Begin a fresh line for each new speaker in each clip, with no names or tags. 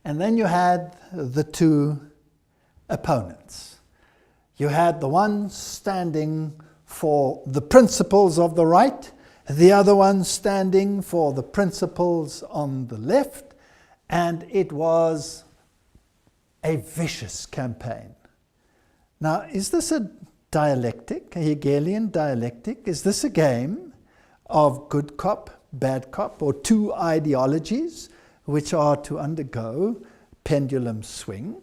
And then you had the two opponents. You had the one standing for the principles of the right, the other one standing for the principles on the left, and it was a vicious campaign. Now, is this a dialectic, a Hegelian dialectic? Is this a game of good cop, bad cop, or two ideologies which are to undergo pendulum swing?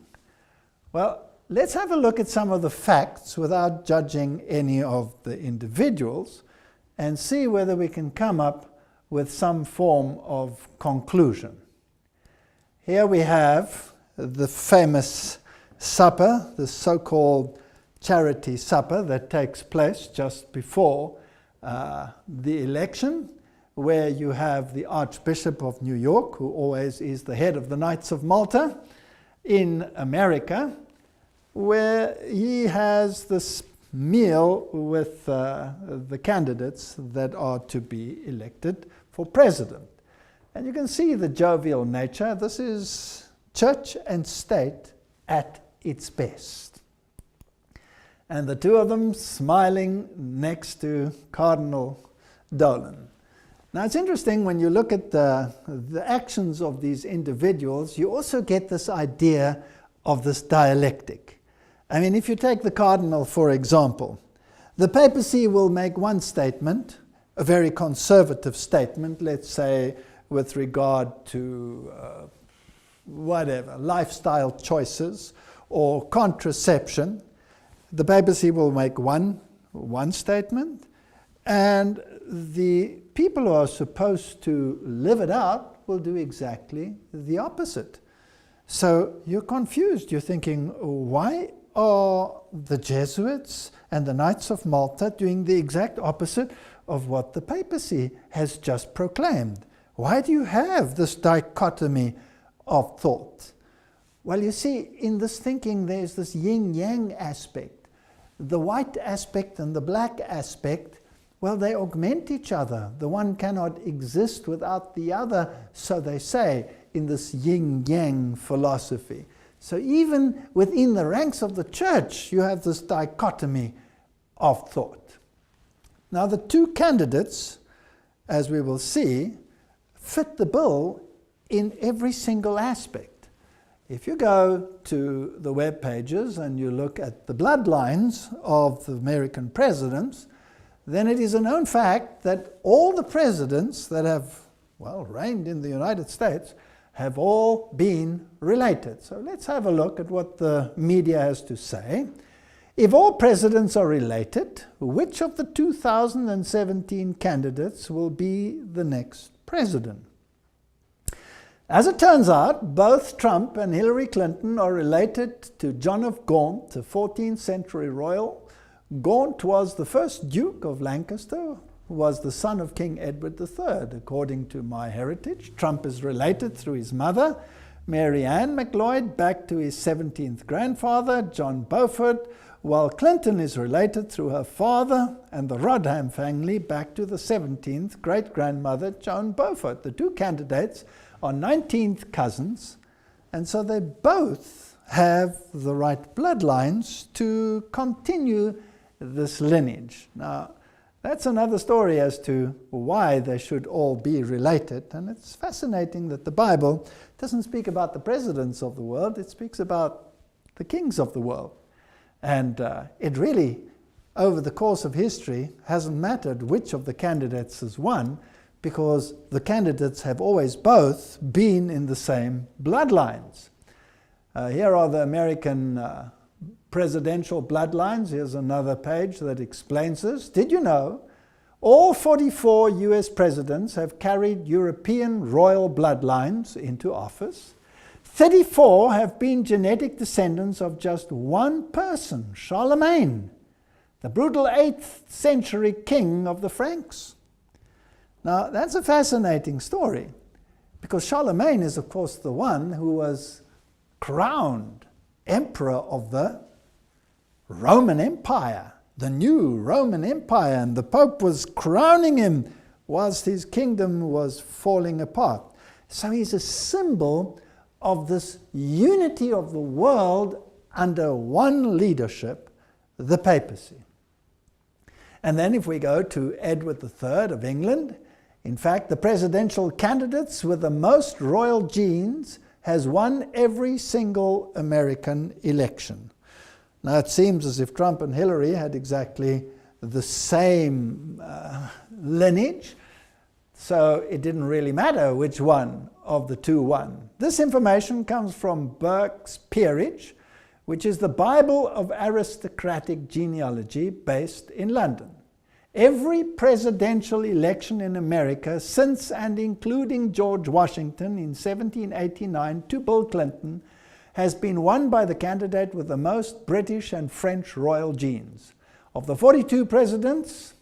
Well, let's have a look at some of the facts without judging any of the individuals and see whether we can come up with some form of conclusion. Here we have the famous supper, the so-called charity supper that takes place just before the election, where you have the Archbishop of New York, who always is the head of the Knights of Malta in America, where he has this meal with the candidates that are to be elected for president. And you can see the jovial nature. This is church and state at its best. And the two of them smiling next to Cardinal Dolan. Now it's interesting when you look at the actions of these individuals, you also get this idea of this dialectic. I mean, if you take the Cardinal, for example, the papacy will make one statement, a very conservative statement, let's say with regard to whatever, lifestyle choices or contraception. The papacy will make one statement, and the people who are supposed to live it out will do exactly the opposite. So you're confused. You're thinking, why are the Jesuits and the Knights of Malta doing the exact opposite of what the papacy has just proclaimed? Why do you have this dichotomy of thought? Well, you see, in this thinking there's this yin-yang aspect. The white aspect and the black aspect, well, they augment each other. The one cannot exist without the other, so they say, in this yin-yang philosophy. So even within the ranks of the church, you have this dichotomy of thought. Now, the two candidates, as we will see, fit the bill in every single aspect. If you go to the web pages and you look at the bloodlines of the American presidents, then it is a known fact that all the presidents that have, well, reigned in the United States have all been related. So let's have a look at what the media has to say. If all presidents are related, which of the 2017 candidates will be the next president? As it turns out, both Trump and Hillary Clinton are related to John of Gaunt, a 14th century royal. Gaunt was the first Duke of Lancaster, who was the son of King Edward III, according to MyHeritage. Trump is related through his mother, Mary Ann McLeod, back to his 17th grandfather, John Beaufort, while Clinton is related through her father and the Rodham family back to the 17th great-grandmother, Joan Beaufort. The two candidates are 19th cousins, and so they both have the right bloodlines to continue this lineage. Now, that's another story as to why they should all be related, and it's fascinating that the Bible doesn't speak about the presidents of the world, it speaks about the kings of the world. And it really, over the course of history, hasn't mattered which of the candidates has won, because the candidates have always both been in the same bloodlines. Here are the American presidential bloodlines. Here's another page that explains this. Did you know all 44 US presidents have carried European royal bloodlines into office? 34 have been genetic descendants of just one person, Charlemagne, the brutal 8th century king of the Franks. Now, that's a fascinating story, because Charlemagne is, of course, the one who was crowned emperor of the Roman Empire, the new Roman Empire, and the Pope was crowning him whilst his kingdom was falling apart. So he's a symbol of this unity of the world under one leadership, the papacy. And then if we go to Edward III of England, in fact, the presidential candidates with the most royal genes has won every single American election. Now, it seems as if Trump and Hillary had exactly the same lineage, so it didn't really matter which one of the two won. This information comes from Burke's Peerage, which is the Bible of aristocratic genealogy based in London. Every presidential election in America since and including George Washington in 1789 to Bill Clinton has been won by the candidate with the most British and French royal genes. Of the 42 presidents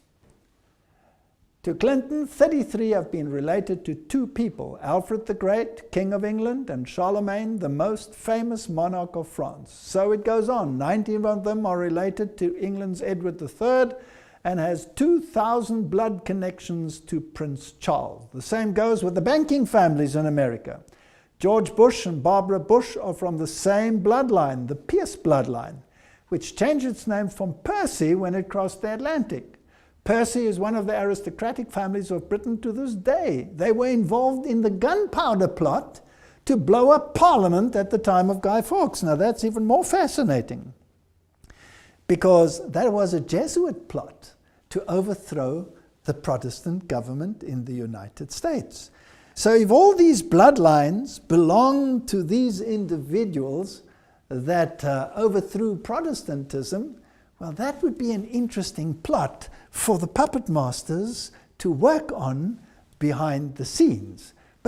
to Clinton, 33 have been related to two people, Alfred the Great, King of England, and Charlemagne, the most famous monarch of France. So it goes on. 19 of them are related to England's Edward III, and has 2,000 blood connections to Prince Charles. The same goes with the banking families in America. George Bush and Barbara Bush are from the same bloodline, the Pierce bloodline, which changed its name from Percy when it crossed the Atlantic. Percy is one of the aristocratic families of Britain to this day. They were involved in the gunpowder plot to blow up Parliament at the time of Guy Fawkes. Now that's even more fascinating, because that was a Jesuit plot to overthrow the Protestant government in the United States. So if all these bloodlines belong to these individuals that overthrew Protestantism, well, that would be an interesting plot for the puppet masters to work on behind the scenes.